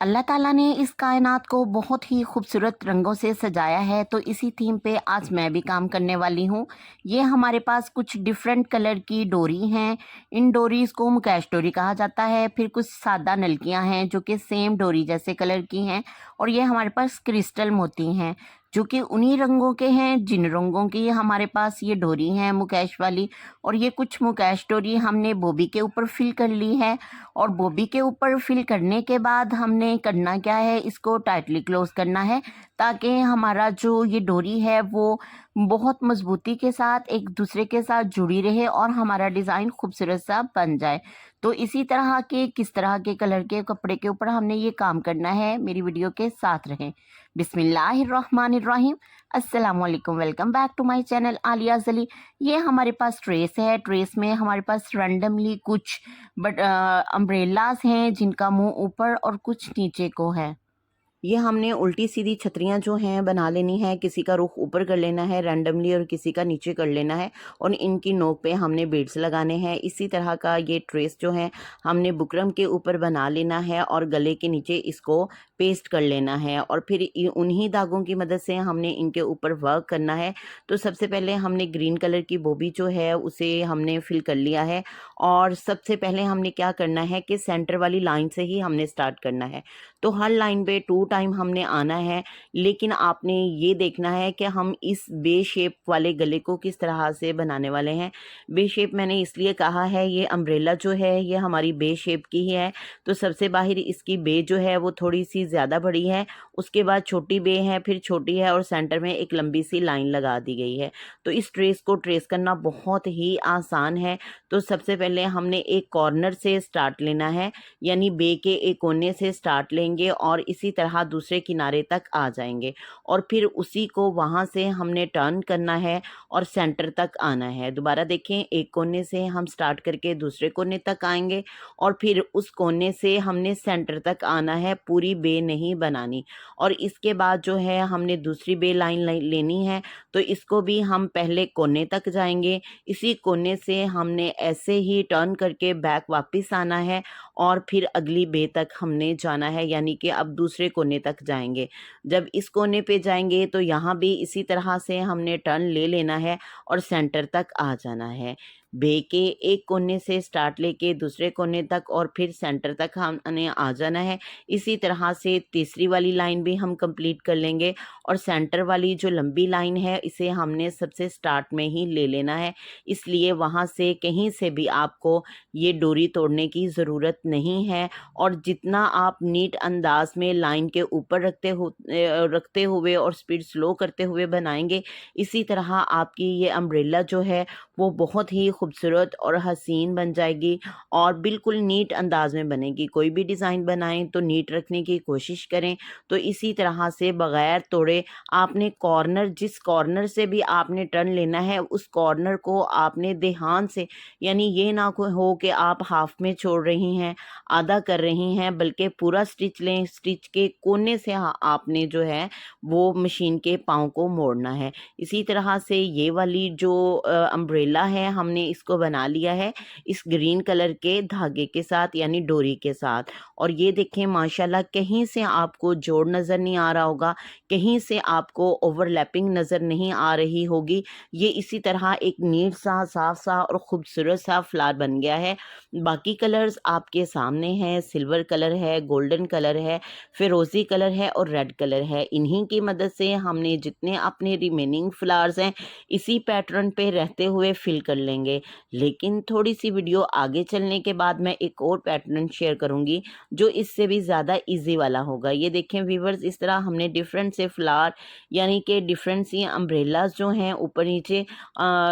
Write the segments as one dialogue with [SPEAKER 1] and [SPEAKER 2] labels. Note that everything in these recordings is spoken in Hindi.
[SPEAKER 1] अल्लाह ताला ने इस कायनात को बहुत ही खूबसूरत रंगों से सजाया है, तो इसी थीम पे आज मैं भी काम करने वाली हूँ। ये हमारे पास कुछ डिफरेंट कलर की डोरी हैं। इन डोरीज़ को मुकेश डोरी कहा जाता है। फिर कुछ सादा नलकियाँ हैं जो कि सेम डोरी जैसे कलर की हैं, और ये हमारे पास क्रिस्टल मोती हैं जो कि उन्हीं रंगों के हैं जिन रंगों की हमारे पास ये डोरी हैं मुकेश वाली। और ये कुछ मुकेश डोरी हमने बोबी के ऊपर फिल कर ली है, और बोबी के ऊपर फिल करने के बाद हमने करना क्या है, इसको टाइटली क्लोज करना है ताकि हमारा जो ये डोरी है वो बहुत मजबूती के साथ एक दूसरे के साथ जुड़ी रहे और हमारा डिज़ाइन खूबसूरत सा बन जाए। तो इसी तरह के किस तरह के कलर के कपड़े के ऊपर हमने ये काम करना है, मेरी वीडियो के साथ रहें। बिस्मिल्लाहिर्रहमानिर्रहीम। अस्सलाम वालेकुम, welcome back to my channel Aaliya Jali. ये हमारे पास ट्रेस है। ट्रेस में हमारे पास रैंडमली कुछ बट अम्ब्रेलास हैं जिनका मुंह ऊपर और कुछ नीचे को है। ये हमने उल्टी सीधी छतरियाँ जो हैं बना लेनी है। किसी का रुख ऊपर कर लेना है रैंडमली और किसी का नीचे कर लेना है, और इनकी नोक पे हमने बीड्स लगाने हैं। इसी तरह का ये ट्रेस जो है हमने बुकरम के ऊपर बना लेना है और गले के नीचे इसको पेस्ट कर लेना है, और फिर उन्हीं धागों की मदद से हमने इनके ऊपर वर्क करना है। तो सबसे पहले हमने ग्रीन कलर की बोबी जो है उसे हमने फिल कर लिया है, और सबसे पहले हमने क्या करना है कि सेंटर वाली लाइन से ही हमने स्टार्ट करना है। तो हर लाइन पे 2 टाइम हमने आना है, लेकिन आपने ये देखना है कि हम इस बे शेप वाले गले को किस तरह से बनाने वाले हैं। बे शेप मैंने इसलिए कहा है, ये अम्ब्रेला जो है ये हमारी बे शेप की ही है। तो सबसे बाहर इसकी बे जो है वो थोड़ी सी ज़्यादा बड़ी है, उसके बाद छोटी बे है, फिर छोटी है, और सेंटर में एक लंबी सी लाइन लगा दी गई है। तो इस ट्रेस को ट्रेस करना बहुत ही आसान है। तो सबसे पहले हमने एक कॉर्नर से स्टार्ट लेना है, यानी बे के एक कोने से स्टार्ट लेंगे और इसी तरह दूसरे किनारे तक आ जाएंगे, और फिर उसी को वहां से हमने टर्न करना है और सेंटर तक आना है। दोबारा देखें, एक कोने से हम स्टार्ट करके दूसरे कोने तक आएंगे और फिर उस कोने से हमने सेंटर तक आना है, पूरी बे नहीं बनानी। और इसके बाद जो है हमने दूसरी बे लाइन लेनी है, तो इसको भी हम पहले कोने तक जाएंगे, इसी कोने से हमने ऐसे ही टर्न करके बैक वापस आना है और फिर अगली बे तक हमने जाना है, यानी कि अब दूसरे कोने तक जाएंगे। जब इस कोने पे जाएंगे तो यहाँ भी इसी तरह से हमने टर्न ले लेना है और सेंटर तक आ जाना है। बे के एक कोने से स्टार्ट लेके दूसरे कोने तक और फिर सेंटर तक हमने आ जाना है। इसी तरह से तीसरी वाली लाइन भी हम कंप्लीट कर लेंगे, और सेंटर वाली जो लंबी लाइन है इसे हमने सबसे स्टार्ट में ही ले लेना है। इसलिए वहाँ से कहीं से भी आपको ये डोरी तोड़ने की ज़रूरत नहीं है, और जितना आप नीट अंदाज में लाइन के ऊपर रखते हुए और स्पीड स्लो करते हुए बनाएंगे, इसी तरह आपकी ये अम्ब्रेला जो है वो बहुत ही खूबसूरत और हसीन बन जाएगी और बिल्कुल नीट अंदाज में बनेगी। कोई भी डिज़ाइन बनाएं तो नीट रखने की कोशिश करें। तो इसी तरह से बगैर तोड़े आपने कॉर्नर, जिस कॉर्नर से भी आपने टर्न लेना है उस कॉर्नर को आपने ध्यान से, यानी ये ना हो कि आप हाफ में छोड़ रही हैं, आधा कर रही हैं, बल्कि पूरा स्टिच लें। स्टिच के कोने से आपने जो है वो मशीन के पाँव को मोड़ना है। इसी तरह से ये वाली जो अम्ब्रेला है हमने इसको बना लिया है इस ग्रीन कलर के धागे के साथ, यानी डोरी के साथ। और ये देखें माशाल्लाह, कहीं से आपको जोड़ नज़र नहीं आ रहा होगा, कहीं से आपको ओवरलैपिंग नज़र नहीं आ रही होगी। ये इसी तरह एक नीट सा, साफ सा और खूबसूरत सा फ्लावर बन गया है। बाकी कलर्स आपके सामने हैं, सिल्वर कलर है, गोल्डन कलर है, फिरोज़ी कलर है और रेड कलर है। इन्हीं की मदद से हमने जितने अपने रिमेनिंग फ्लावर्स हैं इसी पैटर्न पे रहते हुए फिल कर लेंगे। लेकिन थोड़ी सी वीडियो आगे चलने के बाद मैं एक और पैटर्न शेयर करूंगी जो इससे भी ज़्यादा इजी वाला होगा। ये देखें व्यूवर्स, इस तरह हमने डिफरेंट से फ्लावर, यानी कि डिफरेंट सी अम्ब्रेलाज जो हैं ऊपर नीचे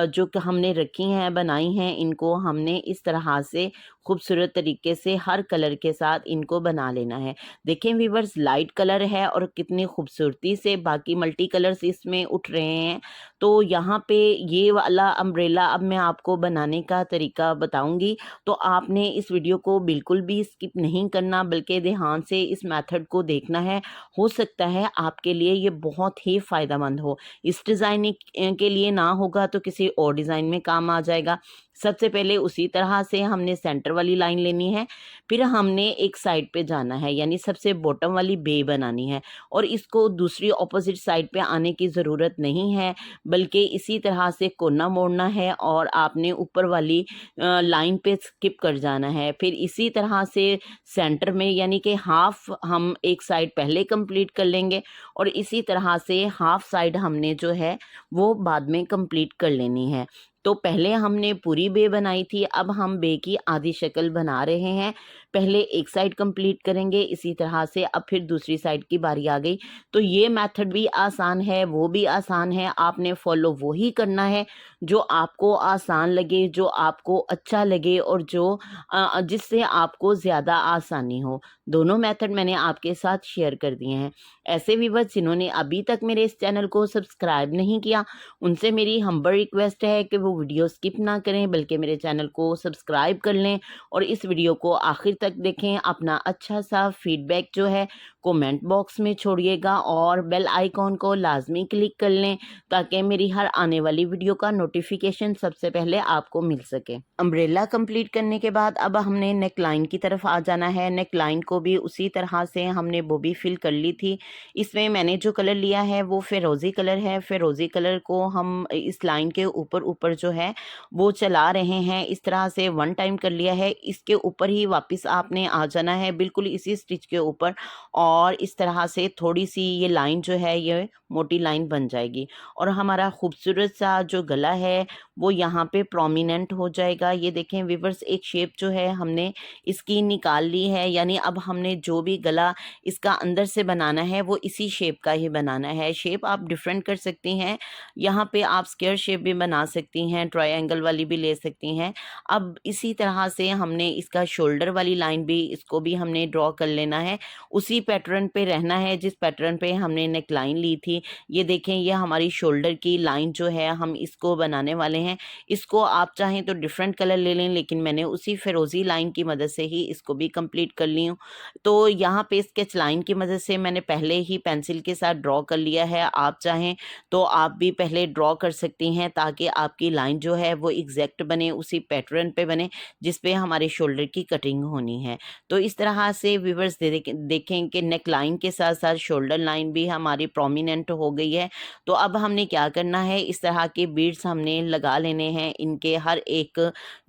[SPEAKER 1] जो कि हमने रखी हैं, बनाई हैं, इनको हमने इस तरह से खूबसूरत तरीके से हर कलर के साथ इनको बना लेना है। देखें व्यूवर्स, लाइट कलर है और कितनी खूबसूरती से बाकी मल्टी कलर्स इसमें उठ रहे हैं। तो यहाँ पे ये वाला अम्ब्रेला अब मैं आपको बनाने का तरीका बताऊंगी, तो आपने इस वीडियो को बिल्कुल भी स्किप नहीं करना, बल्कि ध्यान से इस मेथड को देखना है। हो सकता है आपके लिए ये बहुत ही फ़ायदेमंद हो। इस डिज़ाइन के लिए ना होगा तो किसी और डिज़ाइन में काम आ जाएगा। सबसे पहले उसी तरह से हमने सेंटर वाली लाइन लेनी है, फिर हमने एक साइड पे जाना है, यानी सबसे बॉटम वाली बे बनानी है और इसको दूसरी ऑपोजिट साइड पे आने की ज़रूरत नहीं है, बल्कि इसी तरह से कोना मोड़ना है और आपने ऊपर वाली लाइन पे स्किप कर जाना है। फिर इसी तरह से सेंटर में यानी कि हाफ हम एक साइड पहले कंप्लीट कर लेंगे और इसी तरह से हाफ साइड हमने जो है वो बाद में कंप्लीट कर लेनी है। तो पहले हमने पूरी बे बनाई थी, अब हम बे की आधी शक्ल बना रहे हैं। पहले एक साइड कंप्लीट करेंगे, इसी तरह से अब फिर दूसरी साइड की बारी आ गई। तो ये मेथड भी आसान है, वो भी आसान है, आपने फॉलो वही करना है जो आपको आसान लगे, जो आपको अच्छा लगे और जो जिससे आपको ज़्यादा आसानी हो। दोनों मेथड मैंने आपके साथ शेयर कर दिए हैं। ऐसे व्यूअर्स जिन्होंने अभी तक मेरे इस चैनल को सब्सक्राइब नहीं किया, उनसे मेरी हम्बल रिक्वेस्ट है कि वो वीडियो स्किप ना करें, बल्कि मेरे चैनल को सब्सक्राइब कर लें और इस वीडियो को आखिर तक देखें। अपना अच्छा सा फीडबैक जो है कमेंट बॉक्स में छोड़िएगा और बेल आइकॉन को लाजमी क्लिक कर लें ताकि मेरी हर आने वाली वीडियो का नोटिफिकेशन सबसे पहले आपको मिल सके। अम्ब्रेला कंप्लीट करने के बाद अब हमने नेक लाइन की तरफ आ जाना है। नेक लाइन को भी उसी तरह से हमने बॉबी फिल कर ली थी। इसमें मैंने जो कलर लिया है वो फिरोज़ी कलर है। फिरोज़ी कलर को हम इस लाइन के ऊपर ऊपर जो है वो चला रहे हैं। इस तरह से 1 टाइम कर लिया है, इसके ऊपर ही वापस आपने आ जाना है, बिल्कुल इसी स्टिच के ऊपर, और इस तरह से थोड़ी सी ये लाइन जो है ये मोटी लाइन बन जाएगी और हमारा खूबसूरत सा जो गला है वो यहाँ पे प्रोमिनेंट हो जाएगा। ये देखें व्यूअर्स, एक शेप जो है हमने इसकी निकाल ली है, यानी अब हमने जो भी गला इसका अंदर से बनाना है वो इसी शेप का ही बनाना है। शेप आप डिफरेंट कर सकती हैं, यहाँ पे आप स्क्वायर शेप भी बना सकती हैं, ट्रायंगल वाली भी ले सकती हैं। अब इसी तरह से हमने इसका शोल्डर वाली लाइन भी, इसको भी हमने ड्रॉ कर लेना है, उसी पैटर्न पे रहना है जिस पैटर्न पे हमने नेक लाइन ली थी। ये देखें, ये हमारी शोल्डर की लाइन जो है हम इसको बनाने वाले हैं। इसको आप चाहें तो डिफरेंट कलर ले लें, लेकिन मैंने उसी फिरोज़ी लाइन की मदद से ही इसको भी कंप्लीट कर ली हूँ। तो यहाँ पे स्केच लाइन की मदद से मैंने पहले ही पेंसिल के साथ ड्रॉ कर लिया है। आप चाहें तो आप भी पहले ड्रॉ कर सकती हैं ताकि आपकी लाइन जो है वो एग्जैक्ट बने, उसी पैटर्न पे बने जिस पे हमारे शोल्डर की कटिंग होनी है। तो इस तरह से व्यूअर्स देखें कि नेक लाइन के साथ साथ शोल्डर लाइन भी हमारी प्रोमिनेंट हो गई है। तो अब हमने क्या करना है, इस तरह के बीड्स हमने लगा लेने हैं इनके हर एक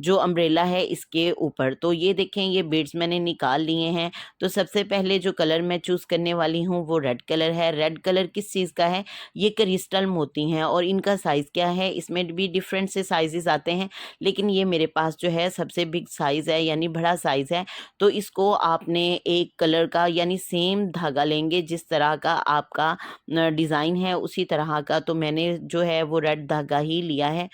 [SPEAKER 1] जो अम्ब्रेला है इसके ऊपर। तो ये देखें, ये बीड्स मैंने निकाल लिए हैं। तो सबसे पहले जो कलर मैं चूज़ करने वाली हूँ वो रेड कलर है। रेड कलर किस चीज़ का है, ये क्रिस्टल मोती हैं और इनका साइज़ क्या है, इसमें भी डिफरेंट से साइजेस आते हैं, लेकिन ये मेरे पास जो है सबसे बिग साइज़ है, यानी बड़ा साइज़ है। तो इसको आपने एक कलर का यानी सेम धागा लेंगे, जिस तरह का आपका डिज़ाइन है उसी तरह का। तो मैंने जो है वो रेड धागा ही लिया है।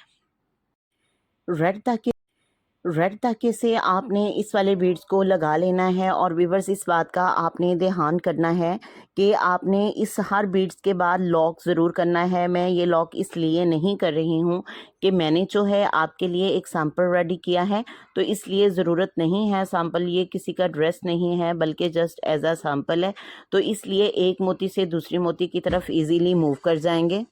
[SPEAKER 1] रेड धागे से आपने इस वाले बीड्स को लगा लेना है और व्यूअर्स इस बात का आपने ध्यान करना है कि आपने इस हर बीड्स के बाद लॉक ज़रूर करना है। मैं ये लॉक इसलिए नहीं कर रही हूँ कि मैंने जो है आपके लिए एक सैम्पल रेडी किया है, तो इसलिए ज़रूरत नहीं है सैम्पल, ये किसी का ड्रेस नहीं है बल्कि जस्ट एज अ सैम्पल है। तो इसलिए एक मोती से दूसरी मोती की तरफ ईजीली मूव कर जाएंगे।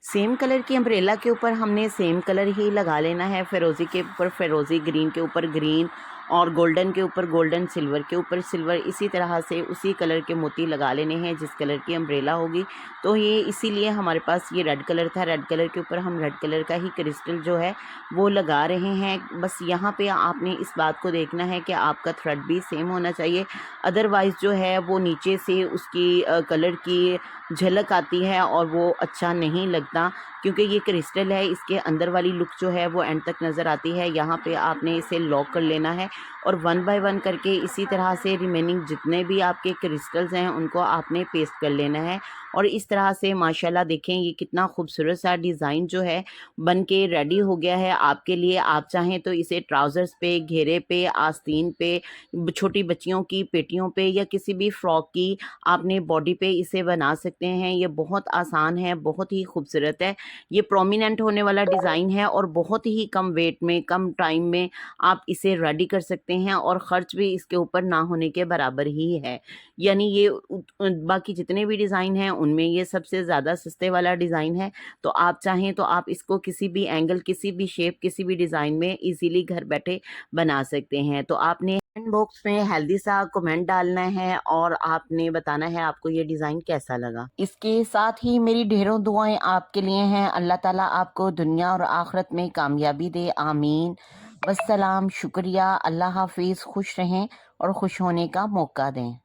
[SPEAKER 1] सेम कलर की अम्ब्रेला के ऊपर हमने सेम कलर ही लगा लेना है। फिरोज़ी के ऊपर फिरोज़ी, ग्रीन के ऊपर ग्रीन और गोल्डन के ऊपर गोल्डन, सिल्वर के ऊपर सिल्वर, इसी तरह से उसी कलर के मोती लगा लेने हैं जिस कलर की अम्ब्रेला होगी। तो ये इसीलिए हमारे पास ये रेड कलर था, रेड कलर के ऊपर हम रेड कलर का ही क्रिस्टल जो है वो लगा रहे हैं। बस यहाँ पे आपने इस बात को देखना है कि आपका थ्रेड भी सेम होना चाहिए, अदरवाइज़ जो है वो नीचे से उसकी कलर की झलक आती है और वो अच्छा नहीं लगता, क्योंकि ये क्रिस्टल है, इसके अंदर वाली लुक जो है वो एंड तक नज़र आती है। यहाँ पे आपने इसे लॉक कर लेना है और 1 बाय 1 करके इसी तरह से रिमेनिंग जितने भी आपके क्रिस्टल्स हैं उनको आपने पेस्ट कर लेना है। और इस तरह से माशाल्लाह देखें ये कितना खूबसूरत सा डिज़ाइन जो है बन के रेडी हो गया है आपके लिए। आप चाहें तो इसे ट्राउज़र्स पे, घेरे पे, आस्तीन पे, छोटी बच्चियों की पेटियों पे या किसी भी फ्रॉक की आपने बॉडी पे इसे बना सकते हैं। ये बहुत आसान है, बहुत ही खूबसूरत है। ये प्रोमिनेंट होने वाला डिज़ाइन है और बहुत ही कम वेट में, कम टाइम में आप इसे रेडी कर सकते हैं और ख़र्च भी इसके ऊपर ना होने के बराबर ही है। यानी ये बाकी जितने भी डिज़ाइन हैं उनमें ये सबसे ज़्यादा सस्ते वाला डिज़ाइन है। तो आप चाहें तो आप इसको किसी भी एंगल, किसी भी शेप, किसी भी डिज़ाइन में ईज़िली घर बैठे बना सकते हैं। तो आपने कमेंट बॉक्स में हेल्दी सा कमेंट डालना है और आपने बताना है आपको ये डिज़ाइन कैसा लगा। इसके साथ ही मेरी ढेरों दुआएं आपके लिए हैं। अल्लाह ताला आपको दुनिया और आखिरत में कामयाबी दे, आमीन। वस्सलाम, शुक्रिया, अल्लाह हाफिज़, खुश रहें और खुश होने का मौका दें।